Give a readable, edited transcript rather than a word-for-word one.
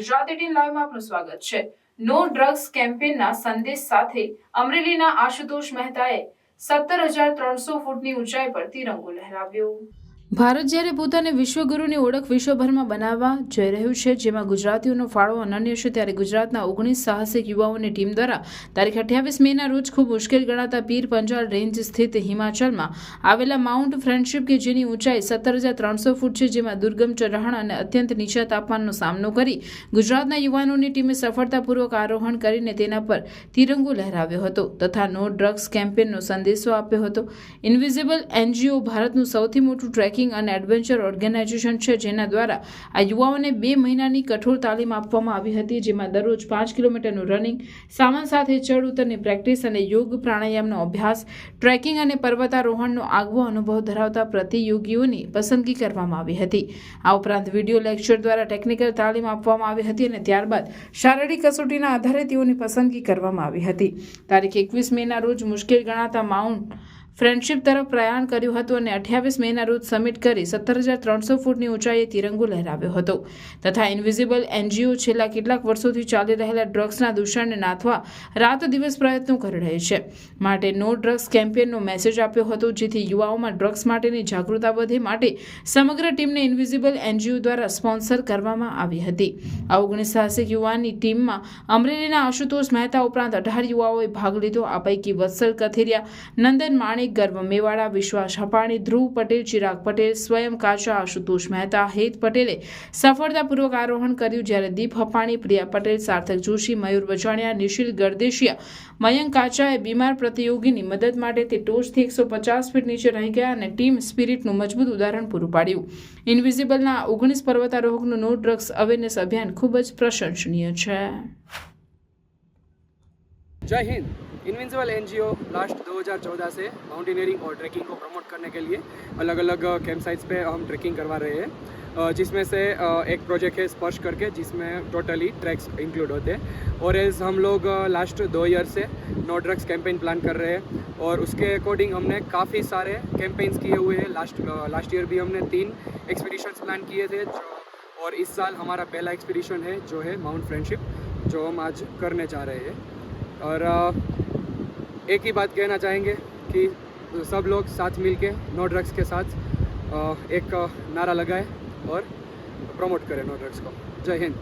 Gujarati team લાઈવમાં આપનું સ્વાગત છે। નો ડ્રગ્સ કેમ્પેનના સંદેશ સાથે અમરેલીના આશુતોષ મહેતાએ 17,300 ફૂટની ઊંચાઈ પર તિરંગો લહેરાવ્યો। ભારત જ્યારે પોતાને વિશ્વગુરુની ઓળખ વિશ્વભરમાં બનાવવા જઈ રહ્યું છે, જેમાં ગુજરાતીઓનો ફાળો અનન્ય છે, ત્યારે ગુજરાતના 19 સાહસિક યુવાઓની ટીમ દ્વારા તારીખ 28 મેના રોજ ખૂબ મુશ્કેલ ગણાતા પીર પંજાલ રેન્જ સ્થિત હિમાચલમાં આવેલા માઉન્ટ ફ્રેન્ડશિપ કે જેની ઊંચાઈ 17,300 ફૂટ છે, જેમાં દુર્ગમ ચઢાણ અને અત્યંત નીચા તાપમાનનો સામનો કરી ગુજરાતના યુવાનોની ટીમે સફળતાપૂર્વક આરોહણ કરીને તેના પર તિરંગો લહેરાવ્યો હતો તથા નો ડ્રગ્સ કેમ્પેનનો સંદેશો આપ્યો હતો। ઇન્વિઝિબલ એનજીઓ ભારતનું સૌથી મોટું ટ્રેકિંગ અને એડવેન્ચર ઓર્ગેનાઇઝેશન છે, જેના દ્વારા આ યુવાઓને 2 મહિનાની કઠોર તાલીમ આપવામાં આવી હતી, જેમાં દરરોજ 5 કિલોમીટરનું રનિંગ, સામાન સાથે ચડ ઉતરની પ્રેક્ટિસ અને યોગ પ્રાણાયામનો અભ્યાસ, ટ્રેકિંગ અને પર્વતારોહણનો આગવો અનુભવ ધરાવતા પ્રતિયોગીઓની પસંદગી કરવામાં આવી હતી। આ ઉપરાંત વિડીયો લેક્ચર દ્વારા ટેકનિકલ તાલીમ આપવામાં આવી હતી અને ત્યારબાદ શારીરિક કસોટીના આધારે તેઓની પસંદગી કરવામાં આવી હતી। તારીખ 21 મેના રોજ મુશ્કેલ ગણાતા માઉન્ટ ફ્રેન્ડશિપ તરફ પ્રયાણ કર્યું હતું અને 28 મેના રોજ સમિટ કરી 17,300 ફૂટની ઊંચાઈએ તિરંગો લહેરાવ્યો હતો તથા ઇન્વિઝિબલ એનજીઓ છેલ્લા કેટલાક વર્ષોથી ચાલી રહેલા ડ્રગ્સના દૂષણને નાથવા રાત દિવસ પ્રયત્નો કરી રહી છે, માટે નો ડ્રગ્સ કેમ્પેનનો મેસેજ આપ્યો હતો, જેથી યુવાઓમાં ડ્રગ્સ માટેની જાગૃતતા વધે માટે સમગ્ર ટીમને ઇન્વિઝિબલ એનજીઓ દ્વારા સ્પોન્સર કરવામાં આવી હતી। આ 19 સાહસિક યુવાનની ટીમમાં અમરેલીના આશુતોષ મહેતા ઉપરાંત 18 યુવાઓએ ભાગ લીધો। આ પૈકી વત્સલ કથિરિયા, નંદન માણેક, ગર્વ મેવાડા, વિશ્વાસ હપાણી, ધ્રુવ પટેલ, ચિરાગ પટેલ, સ્વયં કાચા, આશુતોષ મહેતા, હેત પટેલે સફળતાપૂર્વક આરોહણ કર્યું, જ્યારે દીપ હપાણી, પ્રિયા પટેલ, સાર્થક જોશી, મયુર બચાણિયા, નિશિલ ગરદેશિયા, મયંક કાચાએ બીમાર પ્રતિયોગીની મદદ માટે તે ટોચથી 150 ફીટ નીચે રહી ગયા અને ટીમ સ્પિરિટનું મજબૂત ઉદાહરણ પૂરું પાડ્યું। ઇન્વિઝિબલના 19 પર્વતારોહકનું નો ડ્રગ્સ અવેરનેસ અભિયાન ખૂબ જ પ્રશંસનીય છે। जय हिंद। इनविंसिबल एनजीओ लास्ट 2014 से माउंटेनियरिंग और ट्रैकिंग को प्रमोट करने के लिए अलग अलग कैंप साइट्स पे हम ट्रैकिंग करवा रहे हैं, जिसमें से एक प्रोजेक्ट है स्पर्श करके, जिसमें टोटली ट्रैक्स इंक्लूड होते हैं। और एज हम लोग लास्ट 2 ईयर से नो ड्रग्स कैंपेन प्लान कर रहे हैं और उसके अकॉर्डिंग हमने काफ़ी सारे कैंपेन्स किए हुए हैं। लास्ट ईयर भी हमने 3 एक्सपीडिशंस प्लान किए थे और इस साल हमारा पहला एक्सपीडिशन है जो है माउंट फ्रेंडशिप, जो हम आज करने जा रहे हैं। और एक ही बात कहना चाहेंगे कि सब लोग साथ मिलके नो ड्रग्स के साथ एक नारा लगाए और प्रमोट करें नो ड्रग्स को। जय हिंद।